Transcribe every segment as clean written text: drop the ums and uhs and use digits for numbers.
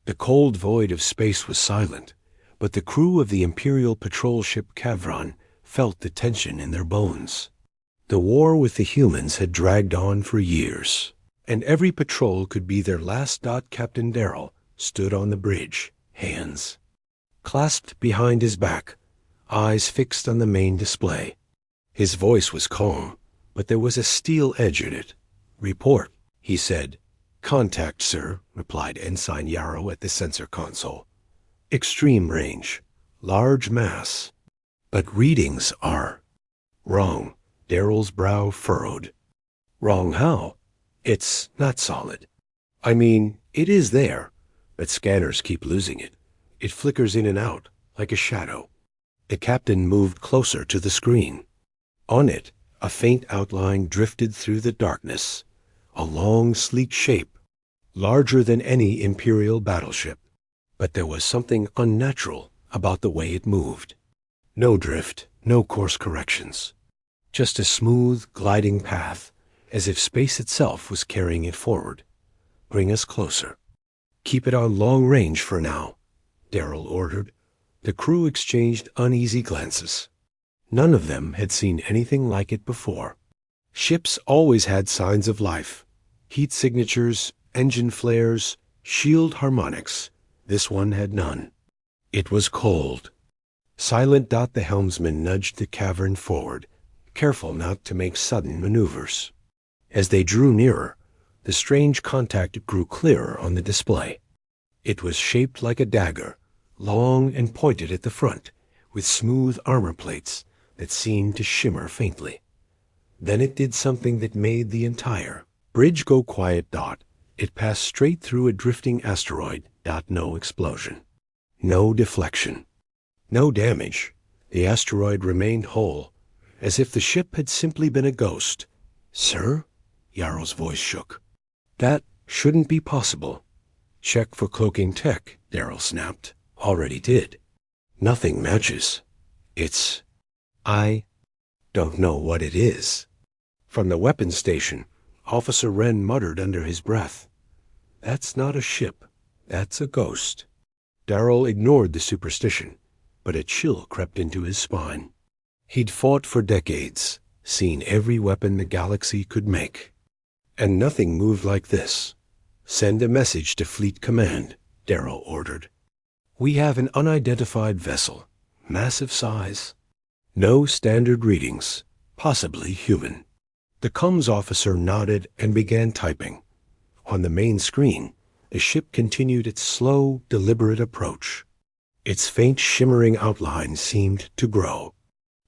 The cold void of space was silent, but the crew of the Imperial patrol ship Kavron felt the tension in their bones. The war with the humans had dragged on for years, and every patrol could be their last. Captain Darrell stood on the bridge, hands clasped behind his back, eyes fixed on the main display. His voice was calm, but there was a steel edge in it. "Report," he said. "Contact, sir," replied Ensign Yarrow at the sensor console. "Extreme range, large mass, but readings are wrong." Darrell's brow furrowed. "Wrong how?" "It's not solid. I mean, it is there, but scanners keep losing it. It flickers in and out, like a shadow." The captain moved closer to the screen. On it, a faint outline drifted through the darkness, a long, sleek shape, larger than any Imperial battleship. But there was something unnatural about the way it moved. No drift, no course corrections. Just a smooth, gliding path, as if space itself was carrying it forward. "Bring us closer." "Keep it on long range for now," Darrell ordered. The crew exchanged uneasy glances. None of them had seen anything like it before. Ships always had signs of life. Heat signatures, engine flares, shield harmonics. This one had none. It was cold. Silent. The helmsman nudged the cavern forward, careful not to make sudden maneuvers. As they drew nearer, the strange contact grew clearer on the display. It was shaped like a dagger, long and pointed at the front, with smooth armor plates that seemed to shimmer faintly. Then it did something that made the entire bridge go quiet. It passed straight through a drifting asteroid. No explosion. No deflection. No damage. The asteroid remained whole, as if the ship had simply been a ghost. "Sir?" Yarrow's voice shook. "That shouldn't be possible." "Check for cloaking tech," Darrell snapped. "Already did. Nothing matches. It's... I don't know what it is." From the weapons station, Officer Wren muttered under his breath, "That's not a ship. That's a ghost." Darrell ignored the superstition, but a chill crept into his spine. He'd fought for decades, seen every weapon the galaxy could make, and nothing moved like this. "Send a message to Fleet Command," Darrell ordered. "We have an unidentified vessel, massive size. No standard readings, possibly human." The comms officer nodded and began typing. On the main screen, the ship continued its slow, deliberate approach. Its faint shimmering outline seemed to grow,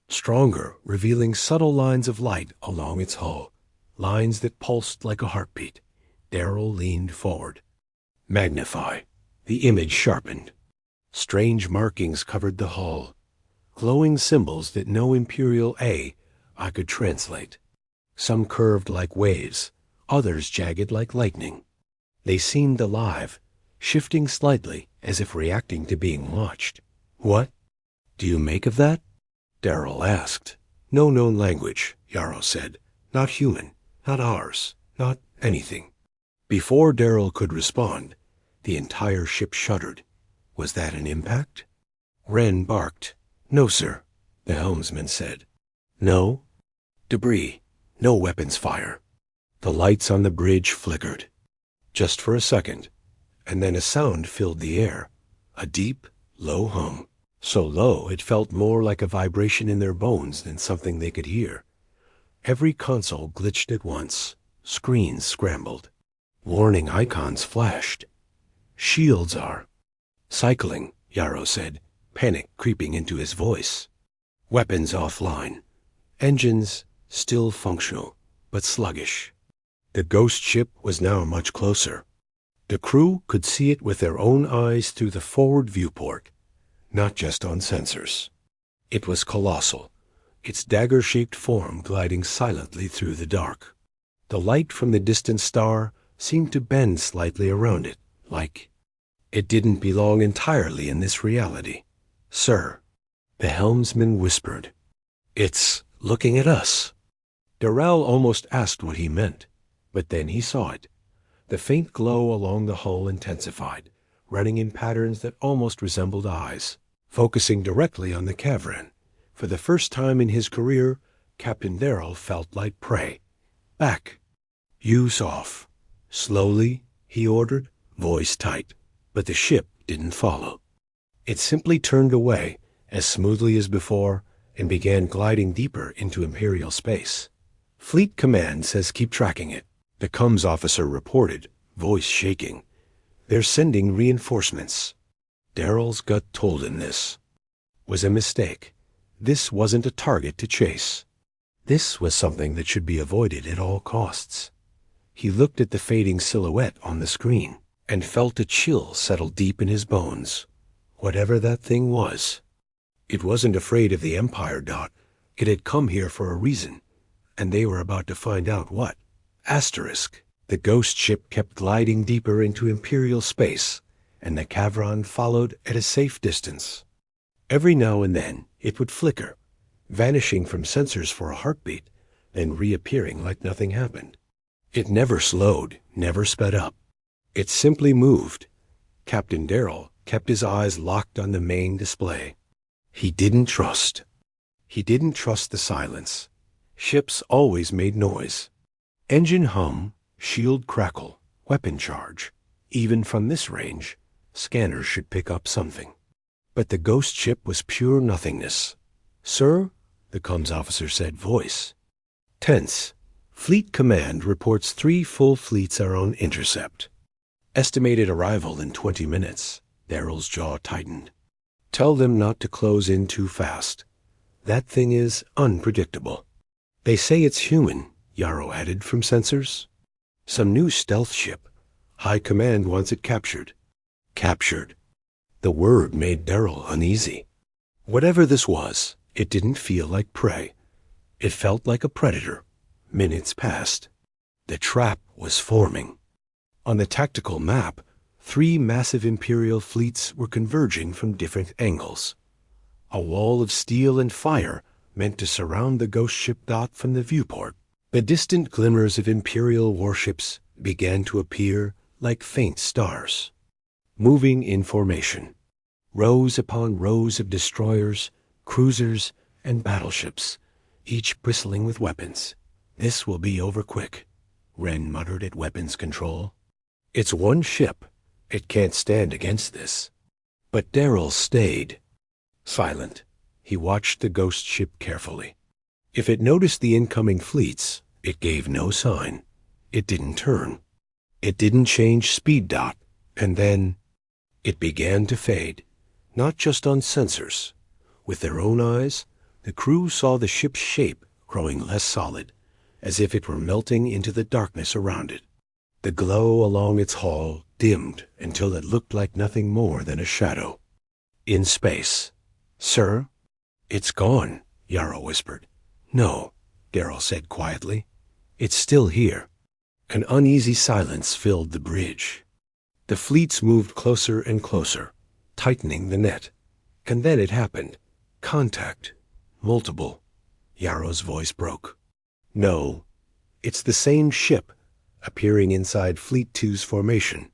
stronger, revealing subtle lines of light along its hull, lines that pulsed like a heartbeat. Darrell leaned forward. "Magnify." The image sharpened. Strange markings covered the hull, glowing symbols that no Imperial I could translate. Some curved like waves, others jagged like lightning. They seemed alive, shifting slightly as if reacting to being watched. "What do you make of that?" Darrell asked. "No known language," Yarrow said. "Not human, not ours, not anything." Before Darrell could respond, the entire ship shuddered. Was that an impact? Wren barked. "No, sir," the helmsman said. "No? Debris. No weapons fire." The lights on the bridge flickered. Just for a second, and then a sound filled the air, a deep, low hum. So low it felt more like a vibration in their bones than something they could hear. Every console glitched at once. Screens scrambled. Warning icons flashed. "Shields are cycling," Yarrow said, panic creeping into his voice. "Weapons offline. Engines still functional, but sluggish." The ghost ship was now much closer. The crew could see it with their own eyes through the forward viewport, not just on sensors. It was colossal, its dagger-shaped form gliding silently through the dark. The light from the distant star seemed to bend slightly around it, like it didn't belong entirely in this reality. "Sir," the helmsman whispered, "it's looking at us." Darrell almost asked what he meant, but then he saw it. The faint glow along the hull intensified, running in patterns that almost resembled eyes, focusing directly on the cavern. For the first time in his career, Captain Darrell felt like prey. Back. Use off. Slowly, he ordered, voice tight. But the ship didn't follow. It simply turned away, as smoothly as before, and began gliding deeper into Imperial space. Fleet Command says keep tracking it, the comms officer reported, voice shaking. They're sending reinforcements. Darrell's gut told him this was a mistake. This wasn't a target to chase. This was something that should be avoided at all costs. He looked at the fading silhouette on the screen and felt a chill settle deep in his bones. Whatever that thing was, it wasn't afraid of the Empire, Dot. It had come here for a reason, and they were about to find out what. Asterisk. The ghost ship kept gliding deeper into Imperial space, and the cavern followed at a safe distance. Every now and then, it would flicker, vanishing from sensors for a heartbeat, then reappearing like nothing happened. It never slowed, never sped up. It simply moved. Captain Darrell kept his eyes locked on the main display. He didn't trust. He didn't trust the silence. Ships always made noise. Engine hum, shield crackle, weapon charge. Even from this range, scanners should pick up something. But the ghost ship was pure nothingness. Sir, the comms officer said, voice tense. Fleet Command reports 3 full fleets are on intercept. Estimated arrival in 20 minutes. Darrell's jaw tightened. Tell them not to close in too fast. That thing is unpredictable. They say it's human, Yarrow added from sensors. Some new stealth ship. High Command wants it captured. Captured. The word made Darrell uneasy. Whatever this was, it didn't feel like prey. It felt like a predator. Minutes passed. The trap was forming. On the tactical map, 3 massive Imperial fleets were converging from different angles. A wall of steel and fire meant to surround the ghost ship Dot from the viewport. The distant glimmers of Imperial warships began to appear like faint stars, moving in formation. Rows upon rows of destroyers, cruisers, and battleships, each bristling with weapons. This will be over quick, Wren muttered at weapons control. It's one ship. It can't stand against this. But Darrell stayed. Silent, he watched the ghost ship carefully. If it noticed the incoming fleets, it gave no sign. It didn't turn. It didn't change speed, Dot. And then it began to fade, not just on sensors. With their own eyes, the crew saw the ship's shape growing less solid, as if it were melting into the darkness around it. The glow along its hull dimmed until it looked like nothing more than a shadow. In space. Sir? It's gone, Yarrow whispered. No, Darrell said quietly. It's still here. An uneasy silence filled the bridge. The fleets moved closer and closer, tightening the net. And then it happened. Contact. Multiple. Yarrow's voice broke. No, it's the same ship, appearing inside Fleet 2's formation.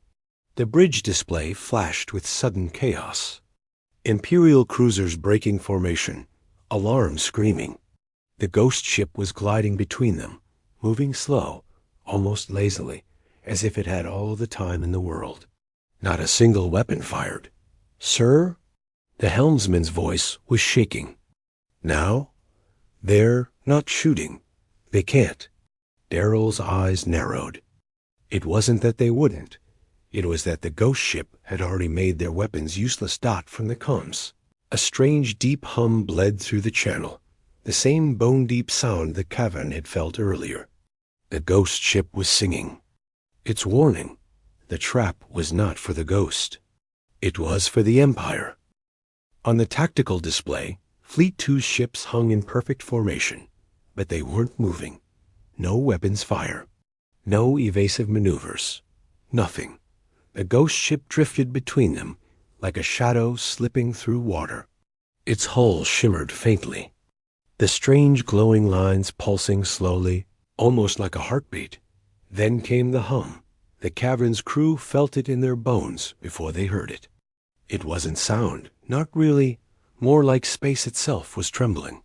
The bridge display flashed with sudden chaos. Imperial cruisers breaking formation, alarm screaming. The ghost ship was gliding between them, moving slow, almost lazily, as if it had all the time in the world. Not a single weapon fired. Sir? The helmsman's voice was shaking. Now? They're not shooting. They can't. Darrell's eyes narrowed. It wasn't that they wouldn't. It was that the ghost ship had already made their weapons useless. Dot from the comms. A strange deep hum bled through the channel, the same bone-deep sound the cavern had felt earlier. The ghost ship was singing. Its warning. The trap was not for the ghost. It was for the Empire. On the tactical display, Fleet 2's ships hung in perfect formation, but they weren't moving. No weapons fire. No evasive maneuvers. Nothing. The ghost ship drifted between them, like a shadow slipping through water. Its hull shimmered faintly, the strange glowing lines pulsing slowly, almost like a heartbeat. Then came the hum, The cavern's crew felt it in their bones before they heard it. It wasn't sound, not really, more like space itself was trembling.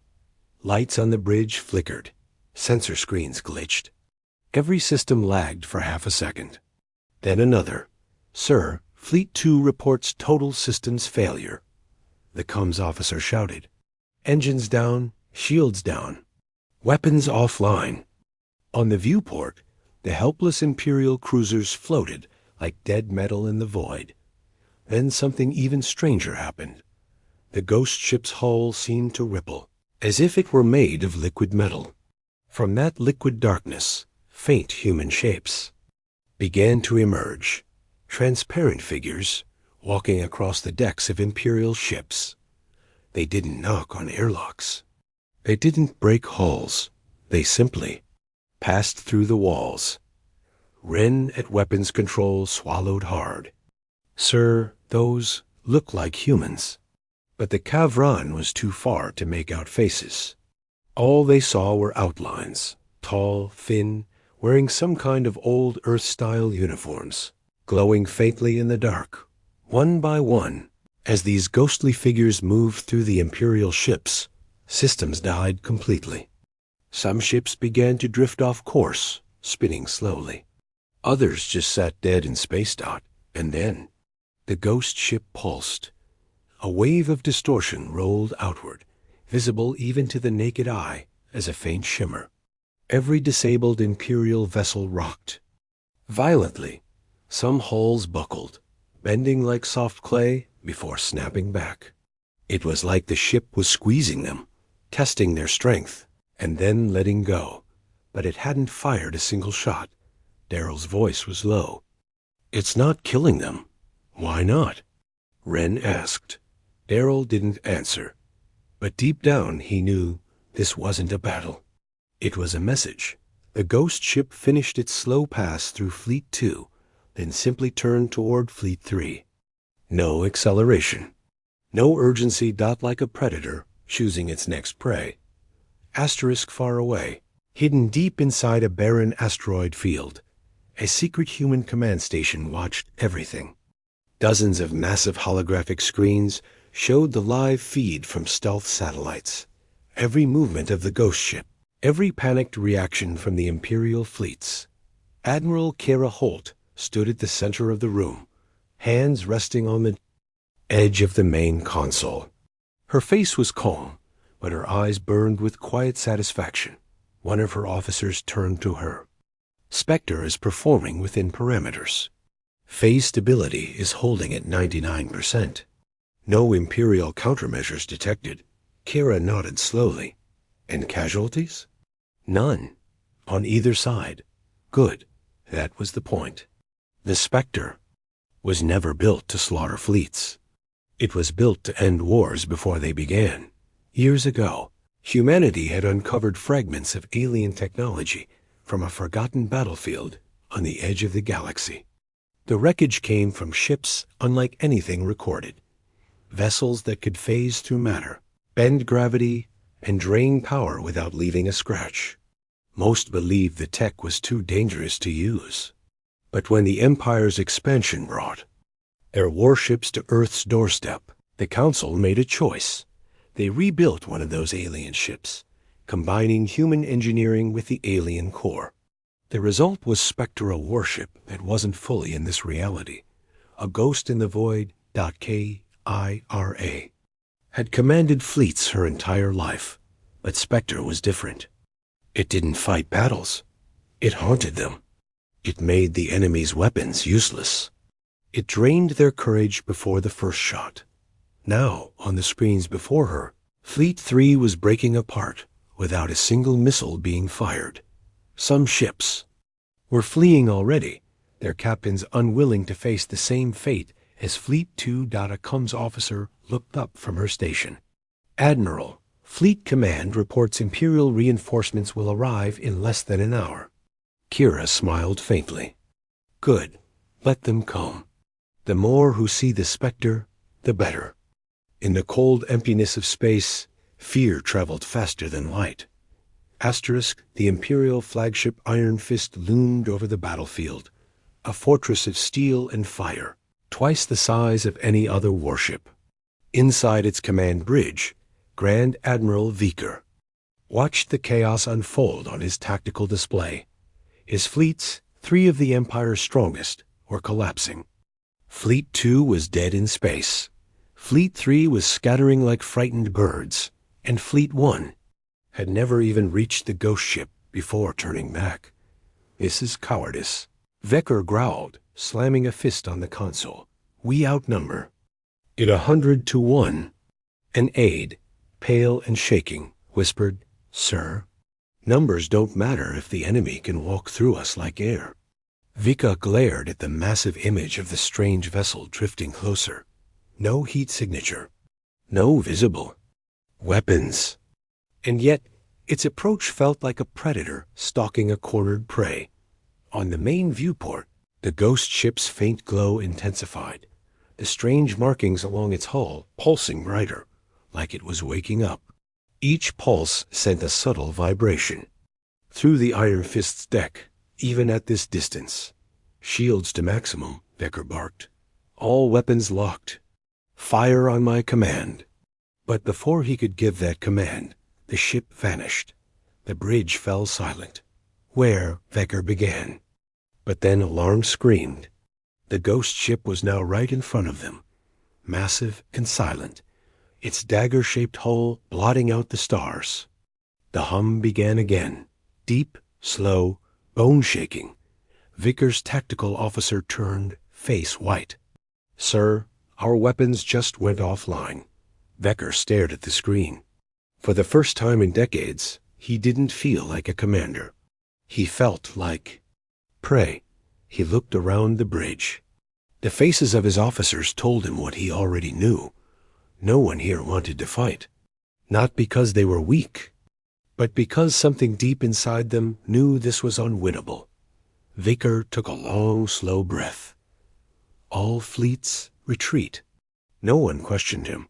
Lights on the bridge flickered. Sensor screens glitched. Every system lagged for half a second. Then another. "Sir, Fleet 2 reports total systems failure." The comms officer shouted. "Engines down, shields down, weapons offline." On the viewport, the helpless Imperial cruisers floated like dead metal in the void. Then something even stranger happened. The ghost ship's hull seemed to ripple, as if it were made of liquid metal. From that liquid darkness, faint human shapes began to emerge, transparent figures walking across the decks of Imperial ships. They didn't knock on airlocks. They didn't break hulls. They simply passed through the walls. Wren at weapons control swallowed hard. "Sir, those look like humans." But the Kavran was too far to make out faces. All they saw were outlines, tall, thin, wearing some kind of old Earth-style uniforms, glowing faintly in the dark. One by one, as these ghostly figures moved through the Imperial ships, systems died completely. Some ships began to drift off course, spinning slowly. Others just sat dead and spaced out, and then the ghost ship pulsed. A wave of distortion rolled outward, visible even to the naked eye as a faint shimmer. Every disabled Imperial vessel rocked. Violently, some hulls buckled, bending like soft clay before snapping back. It was like the ship was squeezing them, testing their strength, and then letting go. But it hadn't fired a single shot. Daryl's voice was low. "It's not killing them." "Why not?" Wren asked. Daryl didn't answer. But deep down he knew this wasn't a battle. It was a message. The ghost ship finished its slow pass through Fleet 2, then simply turned toward Fleet 3. No acceleration. No urgency, like a predator choosing its next prey. Asterisk far away, hidden deep inside a barren asteroid field, a secret human command station watched everything. Dozens of massive holographic screens showed the live feed from stealth satellites. Every movement of the ghost ship, every panicked reaction from the Imperial fleets. Admiral Kara Holt stood at the center of the room, hands resting on the edge of the main console. Her face was calm, but her eyes burned with quiet satisfaction. One of her officers turned to her. "Spectre is performing within parameters. Phase stability is holding at 99%. No Imperial countermeasures detected." Kara nodded slowly. "And casualties?" "None. On either side." "Good. That was the point. The Spectre was never built to slaughter fleets. It was built to end wars before they began. Years ago, humanity had uncovered fragments of alien technology from a forgotten battlefield on the edge of the galaxy. The wreckage came from ships unlike anything recorded. Vessels that could phase through matter, bend gravity, and drain power without leaving a scratch. Most believed the tech was too dangerous to use. But when the Empire's expansion brought their warships to Earth's doorstep, the Council made a choice. They rebuilt one of those alien ships, combining human engineering with the alien core. The result was Spectre, a warship that wasn't fully in this reality. A ghost in the void. KIRA. Had commanded fleets her entire life, but Spectre was different. It didn't fight battles. It haunted them. It made the enemy's weapons useless. It drained their courage before the first shot. Now, on the screens before her, Fleet 3 was breaking apart without a single missile being fired. Some ships were fleeing already, their captains unwilling to face the same fate as Fleet 2. A comms officer looked up from her station. "Admiral, Fleet Command reports Imperial reinforcements will arrive in less than an hour." Kira smiled faintly. "Good. Let them come. The more who see the Spectre, the better." In the cold emptiness of space, fear traveled faster than light. Asterisk, the Imperial flagship Iron Fist loomed over the battlefield, a fortress of steel and fire, twice the size of any other warship. Inside its command bridge, Grand Admiral Viker watched the chaos unfold on his tactical display. His fleets, 3 of the Empire's strongest, were collapsing. Fleet 2 was dead in space. Fleet 3 was scattering like frightened birds, and Fleet 1 had never even reached the ghost ship before turning back. "This is cowardice," Viker growled, slamming a fist on the console. "We outnumber it 100 to 1. An aide, pale and shaking, whispered, "Sir, numbers don't matter if the enemy can walk through us like air." Vika glared at the massive image of the strange vessel drifting closer. No heat signature. No visible weapons. And yet, its approach felt like a predator stalking a cornered prey. On the main viewport, the ghost ship's faint glow intensified, the strange markings along its hull pulsing brighter, like it was waking up. Each pulse sent a subtle vibration through the Iron Fist's deck, even at this distance. "Shields to maximum," Viker barked. "All weapons locked. Fire on my command." But before he could give that command, the ship vanished. The bridge fell silent, where Viker began. But then alarm screamed. The ghost ship was now right in front of them, massive and silent, its dagger-shaped hull blotting out the stars. The hum began again, deep, slow, bone-shaking. Viker's tactical officer turned, face white. "Sir, our weapons just went offline." Viker stared at the screen. For the first time in decades, he didn't feel like a commander. He felt like prey. He looked around the bridge. The faces of his officers told him what he already knew. No one here wanted to fight. Not because they were weak, but because something deep inside them knew this was unwinnable. Viker took a long, slow breath. All fleets retreat. No one questioned him.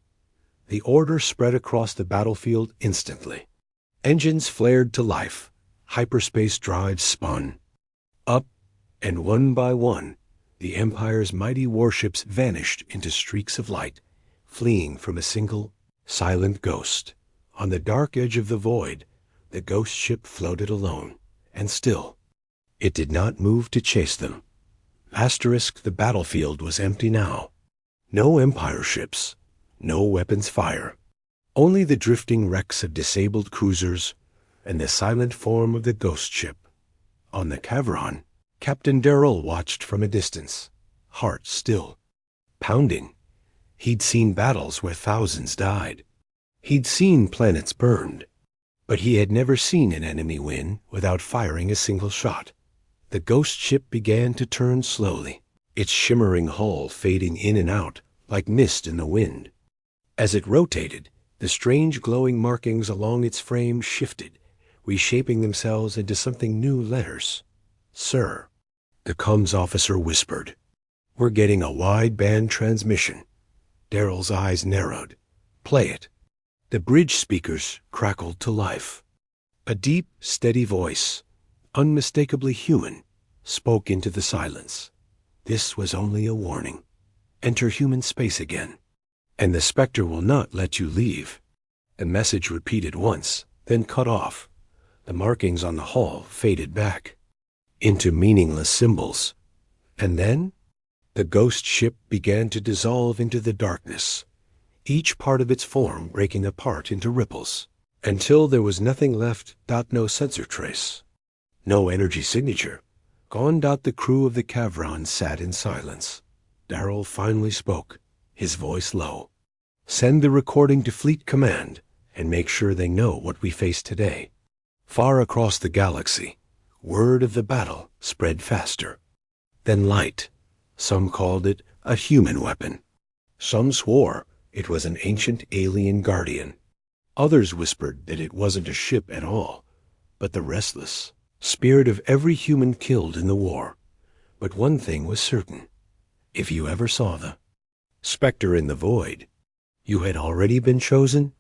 The order spread across the battlefield instantly. Engines flared to life. Hyperspace drives spun. Up, and one by one, the Empire's mighty warships vanished into streaks of light, fleeing from a single, silent ghost. On the dark edge of the void, the ghost ship floated alone, and still. It did not move to chase them. Asterisk, the battlefield was empty now. No Empire ships, no weapons fire. Only the drifting wrecks of disabled cruisers and the silent form of the ghost ship. On the Cavron, Captain Darrell watched from a distance, heart still, pounding. He'd seen battles where thousands died. He'd seen planets burned. But he had never seen an enemy win without firing a single shot. The ghost ship began to turn slowly, its shimmering hull fading in and out like mist in the wind. As it rotated, the strange glowing markings along its frame shifted, reshaping themselves into something new letters. "Sir," the comms officer whispered. "We're getting a wideband transmission." Darrell's eyes narrowed. "Play it." The bridge speakers crackled to life. A deep, steady voice, unmistakably human, spoke into the silence. This was only a warning. Enter human space again, and the Spectre will not let you leave. The message repeated once, then cut off. The markings on the hull faded back into meaningless symbols. And then the ghost ship began to dissolve into the darkness, each part of its form breaking apart into ripples, until there was nothing left. No sensor trace, no energy signature. Gone. The crew of the Cavron sat in silence. Darrell finally spoke, his voice low. "Send the recording to Fleet Command, and make sure they know what we face today." Far across the galaxy, word of the battle spread faster. Then light. Some called it a human weapon. Some swore it was an ancient alien guardian. Others whispered that it wasn't a ship at all, but the restless spirit of every human killed in the war. But one thing was certain. If you ever saw the Spectre in the void, you had already been chosen.